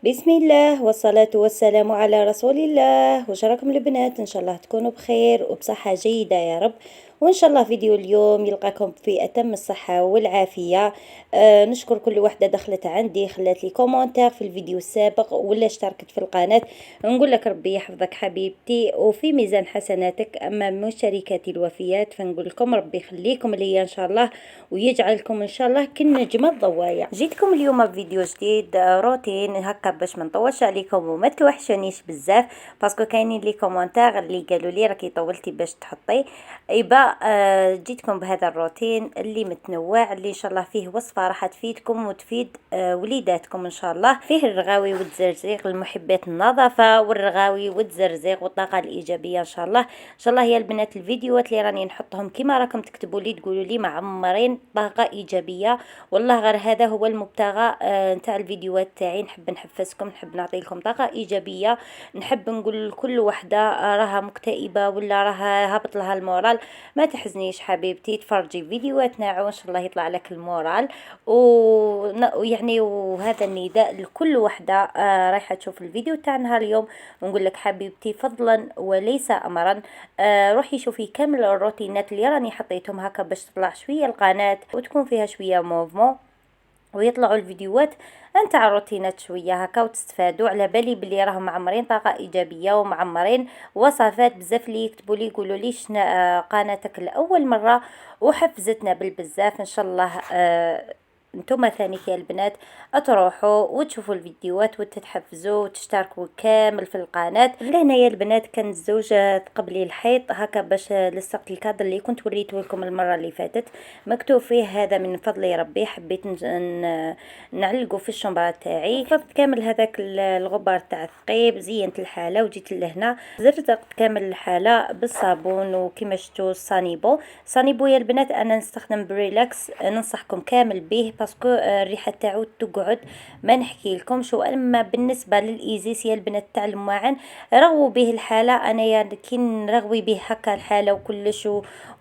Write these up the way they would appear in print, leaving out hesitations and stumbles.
بسم الله والصلاة والسلام على رسول الله. وش راكم البنات؟ إن شاء الله تكونوا بخير وبصحة جيدة يا رب. وإن شاء الله فيديو اليوم يلقاكم في أتم الصحة والعافية. نشكر كل واحدة دخلت عندي خلات لي كومنتار في الفيديو السابق ولا اشتركت في القناة. نقول لك ربي يحفظك حبيبتي وفي ميزان حسناتك. أما مشاركاتي الوفيات فنقول لكم ربي يخليكم ليا إن شاء الله ويجعلكم إن شاء الله كالنجمة الضوايا. جيتكم اليوم بفيديو جديد، روتين هكا باش ما نطولش عليكم وما توحشونيش بزاف، باسكو كاينين لي كومونتير اللي قالوا لي راكي طولتي باش تحطي ايبا. جيتكم بهذا الروتين اللي متنوع، اللي ان شاء الله فيه وصفه راح تفيدكم وتفيد وليداتكم ان شاء الله. فيه الرغاوي والتزرزيق لمحبات النظافه، والرغاوي والتزرزيق والطاقه الايجابيه ان شاء الله. ان شاء الله يا البنات الفيديوهات اللي راني نحطهم كيما راكم تكتبوا لي تقولوا لي معمرين طاقه ايجابيه، والله غير هذا هو المبتغى نتاع الفيديوهات تاعي. نحب نحفزكم، نحب نعطي لكم طاقه ايجابيه، نحب نقول لكل وحده راها مكتئبه ولا راها هابط لها المورال، ما تحزنيش حبيبتي، تفرجي فيديوهاتنا وان شاء الله يطلع لك المورال. ويعني وهذا النداء لكل وحده رايحه تشوف الفيديو تاعنا اليوم، ونقول لك حبيبتي فضلا وليس امرا، روحي شوفي كامل الروتينات اللي راني حطيتهم هكا باش تطلع شويه القناه وتكون فيها شويه موفمون، ويطلعوا الفيديوهات نتاع الروتينات شويه هكا وتستفادوا. على بالي بلي راهم معمرين طاقه ايجابيه ومعمرين وصفات بزاف اللي يكتبوا لي يقولوا لي شنا قناتك لاول مره وحفزتنا بالبزاف. ان شاء الله انتم ثاني يا البنات تروحوا وتشوفوا الفيديوهات وتتحفزوا وتشتركوا كامل في القناه. لهنا يا البنات كان الزوجة قبلي الحيط هكا باش لصقت الكادر اللي كنت وريته لكم المره اللي فاتت، مكتوب فيه هذا من فضل ربي. حبيت نعلقه في الشمبره تاعي، فضت كامل هذاك الغبار تاع الثقيب، زينت الحاله وجيت لهنا زرزقت كامل الحاله بالصابون وكما شفتوا صانيبو يا البنات انا نستخدم بريلاكس، ننصحكم كامل به باسكو الريحه تاعو تقعد ما نحكي لكم شو. اما بالنسبه للايزيس يا البنات تاع المواعن رغووا به الحاله، انا يعني كي نرغوي به هكا الحاله وكلش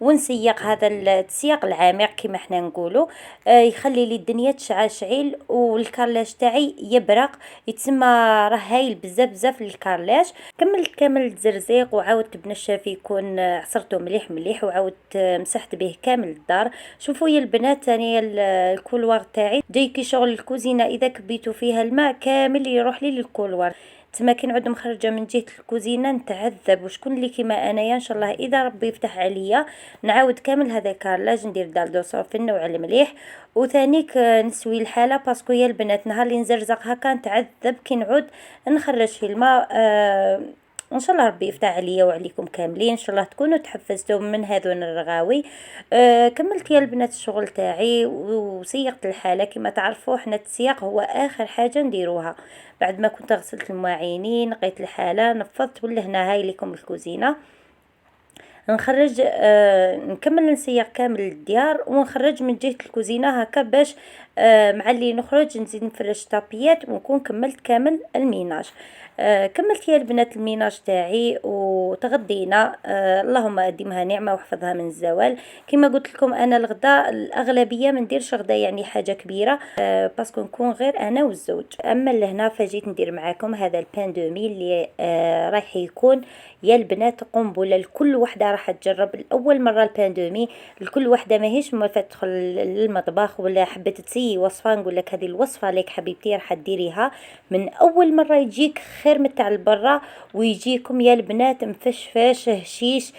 ونسيق هذا التسياق العميق كما احنا نقولوا، يخلي لي الدنيا تشعل شعيل والكارلاج تاعي يبرق، يتسمى راه هايل بزاف بزاف الكارلاج. كملت كامل الزرزيق وعاودت بنشف يكون عصرته مليح مليح وعاودت مسحت به كامل الدار. شوفوا يا البنات اني الكولوار تاعي جاي كي شغل الكوزينه، اذا كبيتوا فيها الماء كامل يروح لي للكولوار، تما كي نعود مخرجه من جهه الكوزينه نتعذب. وشكون اللي كيما انايا ان شاء الله اذا ربي يفتح عليا نعاود كامل هذا الكارلاج ندير دالدو صافن وعلى المليح وثانيك نسوي الحاله، باسكو يا البنات نهار اللي نزرزق هكا نتعذب كي نعود نخرج في الماء. ان شاء الله ربي يفتح عليا وعليكم كاملين، ان شاء الله تكونوا تحفزتوا من هذون الرغاوي. كملت يا البنات الشغل تاعي وسيقت الحاله. كما تعرفوا حنا التسياق هو اخر حاجه نديروها بعد ما كنت غسلت المواعينين نقيت الحاله نفضت ولا هنا هاي لكم الكوزينه. نخرج نكمل نسيق كامل الديار ونخرج من جهة الكوزينة هكا باش مع اللي نخرج نزيد نفرش طابيات ونكون كملت كامل الميناج. كملت يا البنات الميناج تاعي وتغدينا. اللهم اديمها نعمه وحفظها من الزوال. كما قلت لكم انا الغداء الاغلبيه ما نديرش غدا يعني حاجه كبيره، باسكو نكون غير انا والزوج. اما لهنا فجيت ندير معاكم هذا البان دومي اللي رايح يكون يا البنات قنبله لكل وحده راح تجرب لاول مره البان دومي. لكل وحده ماهيش موالفه تدخل للمطبخ ولا حبيت تسيي وصفه نقول لك هذه الوصفه لك حبيبتي راح ديريها من اول مره يجيك خير من تاع البرا، ويجيكم يا البنات مفشفاش هشيش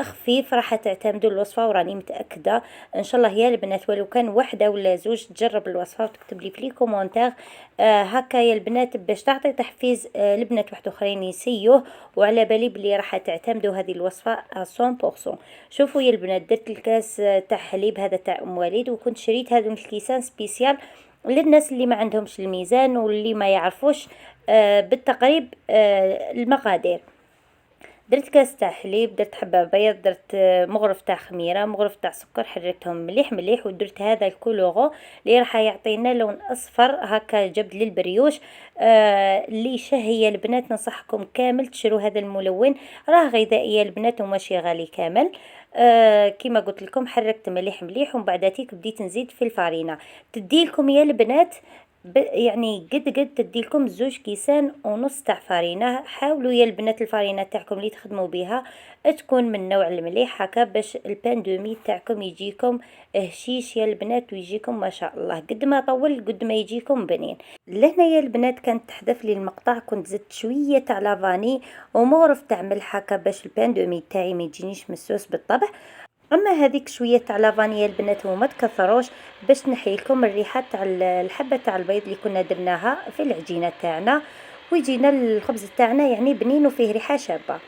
خفيف. راح تعتمدوا الوصفه وراني متاكده ان شاء الله يا البنات ولو كان وحده ولا زوج تجرب الوصفه وتكتب لي في لي كومونتير هكا يا البنات باش تعطي تحفيز لبنات واحد اخرين يسيوه. وعلى بالي بلي راح تعتمدوا هذه الوصفه 100%. شوفوا يا البنات درت الكاس تاع حليب هذا تاع ام وليد، وكنت شريت هذو الكيسان سبيسيال للناس اللي ما عندهمش الميزان واللي ما يعرفوش بالتقريب المقادير. درت كاس تاع حليب، درت حبه بيض، درت مغرف تاع خميره، مغرف تاع سكر، حركتهم مليح مليح، ودرت هذا الكولورو اللي راح يعطينا لون اصفر هكا جبد للبريوش. اللي شهيه البنات ننصحكم كامل تشروا هذا الملون، راه غذائي البنات وماشي غالي كامل. كما قلت لكم حركت مليح مليح ومن بعداتيك بديت نزيد في الفارينه. تدي لكم يا البنات يعني قد تديلكم 2 كيسان ونص تاع فارينة. حاولوا يا البنات الفارينة تاعكم اللي تخدموا بها تكون من نوع المليح هكا باش البان دومي تاعكم يجيكم هشيش يا البنات، ويجيكم ما شاء الله قد ما طول قد ما يجيكم بنين. لهنا يا البنات كانت تحذف لي المقطع، كنت زدت شويه تاع لافاني ومغرف تاع ملح هكا باش البان دومي تاعي ما يجينيش مسوس بالطبع. اما هذيك شويه تاع لافانيا البنات وما تكثروش باش تنحي لكم الريحه تاع الحبه تاع البيض اللي كنا درناها في العجينه تاعنا، ويجينا الخبز تاعنا يعني بنين وفيه ريحه شابه.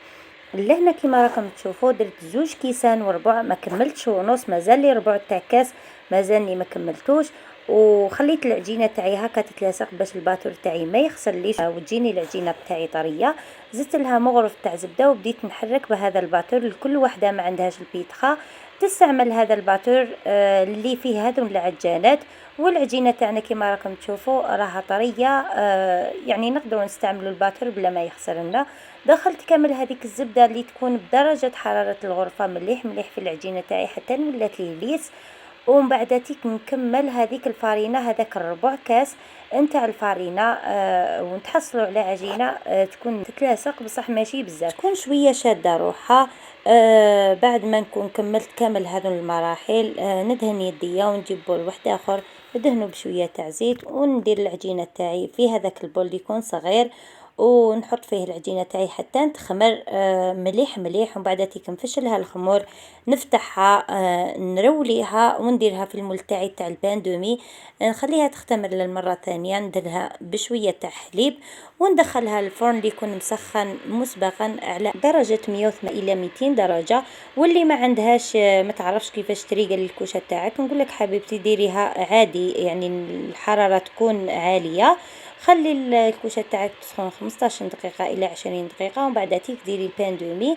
لهنا كيما راكم تشوفوا درت 2 كيسان وربع، ما كملتش ونص، مازال لي ربع تاع كاس مازالني ما كملتوش. وخليت العجينه تاعي هكا تتلاصق باش الباتور تاعي ما يخسرليش وتجيني العجينه تاعي طريه. زدت لها مغرف تاع زبده وبديت نحرك بهذا الباتور. لكل وحده ما عندهاش البيتخا تستعمل هذا الباتور اللي فيه هذو العجانات. والعجينه تاعنا كيما راكم تشوفوا راها طريه، يعني نقدروا نستعملوا الباتور بلا ما يخسر لنا. دخلت كامل هذيك الزبده اللي تكون بدرجه حراره الغرفه مليح مليح في العجينه تاعي حتى ولات لي ليس. ومن بعد تيك نكمل هذيك الفارينه، هذاك الربع كاس نتاع الفارينه، ونتحصلوا على عجينه تكون تتلاصق بصح ماشي بزاف، تكون شويه شاده روحها. بعد ما نكون كملت كامل هذو المراحل ندهن يديا ونجيب بول واحد اخر ندهنه بشويه تاع زيت، وندير العجينه تاعي في هذاك البول اللي يكون صغير ونحط فيه العجينه تاعي حتى تخمر مليح مليح. ومن بعد تيك نفشلها الخمور نفتحها نروليها ونديرها في المول تاعي تاع البان دومي، نخليها تختمر للمره الثانيه، نديرها بشويه تاع حليب وندخلها الفرن اللي يكون مسخن مسبقا على درجه 180 الى 200 درجه. واللي ما عندهاش ما تعرفش كيفاش تريقل الكوشه تاعك، نقول لك حبيبتي ديريها عادي، يعني الحراره تكون عاليه. خلي الكوشه تاعك تسخن 15 دقيقه الى 20 دقيقه، ومن بعد تيك ديري البان دومي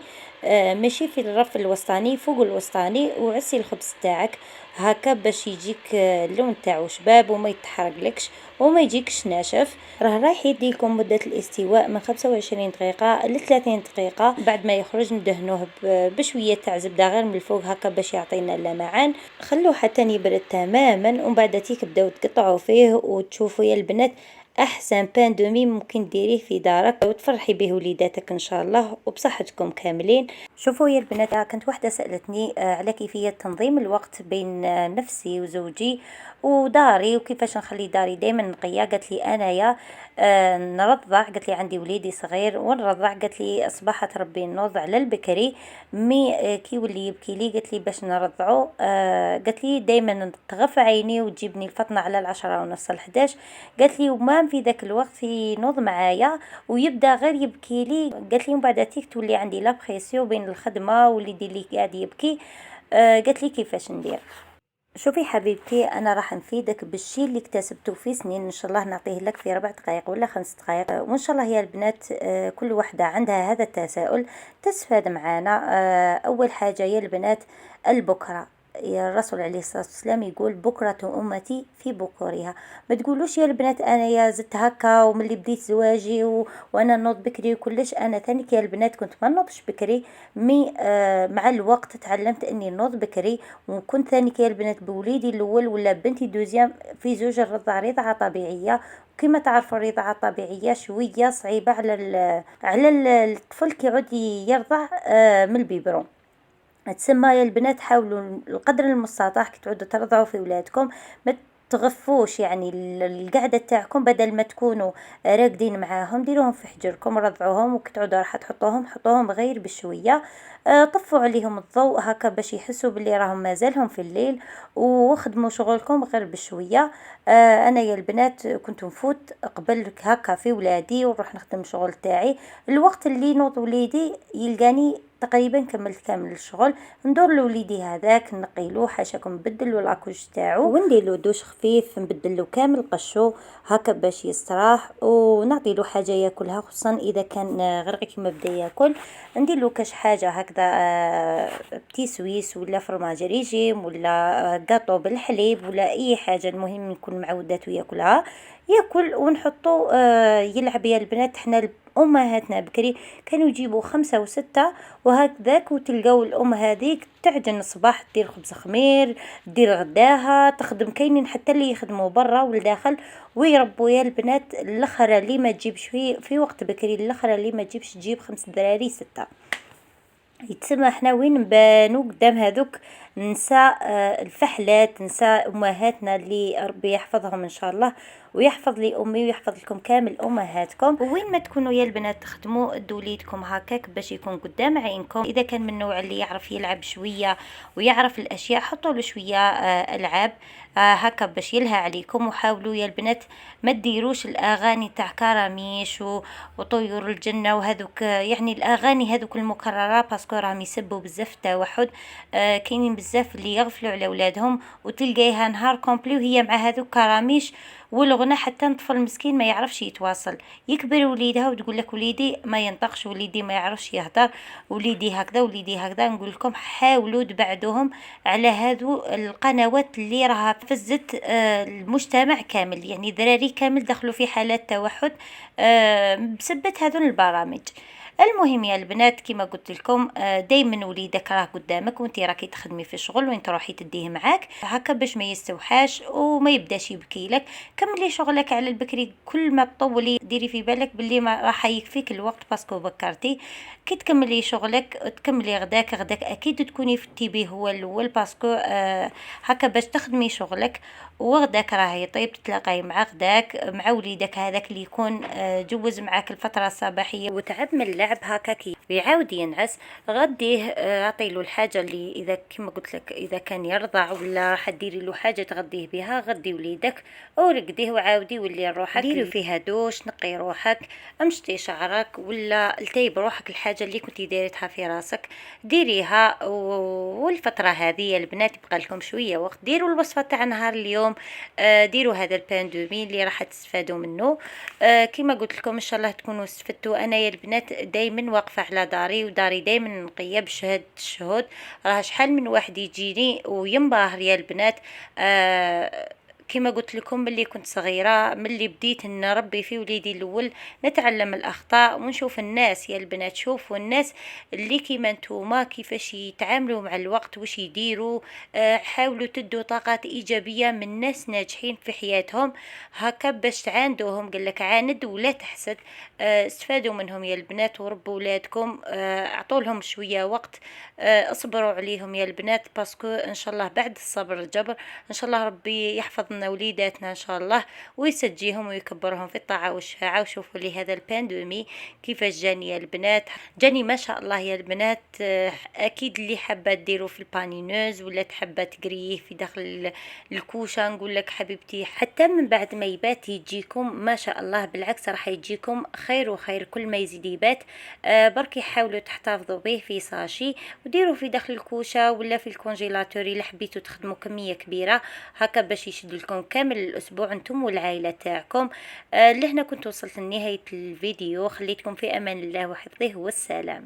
ماشي في الرف الوسطاني، فوق الوسطاني، وعسي الخبز تاعك هكا باش يجيك اللون تاعو شباب وما يتحرقلكش وما يجيكش ناشف. راح يديكم مده الاستواء من 25 دقيقه ل 30 دقيقه. بعد ما يخرج ندهنوه بشويه تاع زبده غير من الفوق هكا باش يعطينا اللمعان. خلوه حتى يبرد تماما، ومن بعد تيك بداو تقطعوا فيه وتشوفوا يا البنات احسن بان دومي ممكن ديريه في دارك وتفرحي به وليداتك ان شاء الله وبصحتكم كاملين. شوفوا يا البنات، كانت واحدة سألتني على كيفية تنظيم الوقت بين نفسي وزوجي وداري وكيفاش نخلي داري دايما نقية. قالت لي انايا نرضع، قالت لي عندي وليدي صغير ونرضع، قالت لي اصبحت ربي نوض على البكري مي كي يولي يبكي لي قالت لي باش نرضعه. قالت لي دايما تغف عيني وتجيبني الفطنة على 10:30 11. قالت لي وما في ذاك الوقت ينوض معايا ويبدا غير يبكي لي. قالت لي ومن بعد تيك تولي عندي لا بريسيو بين الخدمه وليدي اللي قاعد يبكي. قالت لي كيفاش ندير. شوفي حبيبتي، انا راح نفيدك بالشيء اللي اكتسبته في سنين ان شاء الله نعطيه لك في 4 دقائق ولا 5 دقائق. وان شاء الله يا البنات كل واحده عندها هذا التساؤل تستفاد معانا. اول حاجه يا البنات البكره، يا الرسول عليه الصلاة والسلام يقول بكرة أمتي في بكورها. ما تقولوش يا البنات أنا يا زدت هكا وملي بديت زواجي وأنا نوض بكري وكلش. أنا ثانيك يا البنات كنت ما نوضش بكري، مي مع الوقت تعلمت أني نوض بكري، وكنت ثانيك يا البنات بوليدي الأول ولا بنتي دوزيام في زوج الرضع رضعة طبيعية. كما تعرفوا الرضاعة الطبيعية شوية صعيبة على الطفل كيعود يرضع من البيبرون. تسمى يا البنات حاولوا القدر المستطاع كي تعودوا ترضعوا في ولادكم ما تغفوش، يعني القعدة تاعكم بدل ما تكونوا راقدين معاهم ديروهم في حجركم رضعوهم، وكي تعودوا راح تحطوهم حطوهم غير بشوية. طفوا عليهم الضوء هكا باش يحسوا باللي راهم مازالهم في الليل، وخدموا شغلكم غير بشوية. انا يا البنات كنت نفوت قبل هكا في ولادي ونروح نخدم شغل تاعي. الوقت اللي نوض وليدي يلقاني تقريبا كملت كامل الشغل، ندور لوليدي هذاك نقيلو حاشاكم نبدلو لاكوش تاعو ونديرلو دوش خفيف نبدلو كامل قشو هكا باش يستراح، ونعطيلو حاجه ياكلها خصوصا اذا كان غير كيما بدا ياكل. نديرلو كاش حاجه هكذا بتي سويس ولا فرماج ريجيم ولا قاطو بالحليب ولا اي حاجه، المهم يكون معوداتو ياكلها. ياكل ونحطو يلعب يا البنات. حنا امهاتنا بكري كانوا يجيبوا 5 و6 وهكذاك، وتلقاو الام هذيك تعجن الصباح دير خبز خمير، دير غداها، تخدم. كاينين حتى اللي يخدموا برا والداخل ويربوا يا البنات. الاخرى اللي ما تجيبش في وقت بكري، الاخرى اللي ما تجيبش تجيب 5 دراري 6. يتسمى حنا وين نبانو قدام هذوك نساء الفحلات، نساء امهاتنا اللي ربي يحفظهم ان شاء الله، ويحفظ لي امي ويحفظ لكم كامل امهاتكم. وين ما تكونوا يا البنات تخدموا ادوا وليدكم هكاك باش يكون قدام عينكم. اذا كان من النوع اللي يعرف يلعب شويه ويعرف الاشياء، حطوا له شويه العاب هكا باش يلهى عليكم. وحاولوا يا البنات ما تديروش الاغاني تاع كراميش وطيور الجنه وهذوك، يعني الاغاني هذوك المكرره، باسكو راهم يسبوا بزاف التوحد. كاينين بزاف اللي يغفلوا على اولادهم وتلقايها نهار كومبلي وهي مع هذوك كراميش والغنى، حتى طفل مسكين ما يعرفش يتواصل. يكبر وليدها وتقول لك وليدي ما ينطقش، وليدي ما يعرفش يهدر، وليدي هكذا وليدي هكذا. نقول لكم حاولوا تبعدوهم على هذو القنوات اللي راها فزت المجتمع كامل، يعني ذراري كامل دخلوا في حالات توحد بسبة هذون البرامج. المهم يا البنات كما قلت لكم دايما وليدك راه قدامك وانت راكي تخدمي في شغل وين تروحي تديه معاك هكا باش ما يستوحاش وما يبداش يبكي لك. كملي شغلك على البكري، كل ما تطولي ديري في بالك باللي ما راح يكفيك الوقت باسكو بكرتي. كي تكملي شغلك تكملي غداك اكيد تكوني في التيبي هو الاول، باسكو هكا باش تخدمي شغلك وغداك راه يطيب تتلاقاي مع غداك مع وليدك هذاك اللي يكون جوز معاك الفتره الصباحيه وتعب من اللعب هكاكي ويعاود ينعس. غديه اعطيله الحاجه اللي اذا كما قلت لك اذا كان يرضع ولا راح ديري له حاجه تغديه بها، غدي وليدك ورقديه وعاودي ولي روحك ديري فيها دوش، نقي روحك، امشطي شعرك ولا التيب روحك. الحاجه اللي كنتي دايرتها في راسك ديريها. والفتره هذه البنات يبقى لكم شويه وقت، ديروا الوصفه تاع نهار اليوم، ديروا هذا البان دومي اللي راح تستفادوا منه. كما قلت لكم ان شاء الله تكونوا استفدتوا. انا يا البنات دايما واقفه على داري وداري دايما نقيه بشهاده الشهود. راه شحال من واحد يجيني وينبهر يا البنات. كما قلت لكم ملي كنت صغيره، ملي بديت نربي في وليدي الاول نتعلم الاخطاء ونشوف الناس يا البنات، شوفوا الناس اللي كيما نتوما كيفاش يتعاملوا مع الوقت واش يديروا. حاولوا تدوا طاقات ايجابيه من ناس ناجحين في حياتهم هكا باش تعاندوهم. قال لك عاند ولا تحسد. استفادوا منهم يا البنات وربوا ولادكم، اعطوا لهم شويه وقت، اصبروا عليهم يا البنات، باسكو ان شاء الله بعد الصبر الجبر. ان شاء الله ربي يحفظ لنا وليداتنا ان شاء الله ويسجيهم ويكبرهم في الطاعه والشفاعه. وشوفوا لي هذا الباندومي كيفاش جاني يا البنات، جاني ما شاء الله يا البنات. اكيد اللي حابه ديروا في البانينوز ولا تحبه تقريه في داخل الكوشه، نقول لك حبيبتي حتى من بعد ما يبات يجيكم ما شاء الله، بالعكس راح يجيكم خير وخير كل ما يزيد يبات. بركي حاولوا تحتفظوا به في ساشي وديروا في داخل الكوشه ولا في الكونجيلاتور الا حبيتوا تخدموا كميه كبيره هكا باش يشد لكم كامل الاسبوع انتم والعائله تاعكم. لهنا كنت وصلت لنهايه الفيديو، خليتكم في امان الله وحفظه والسلام.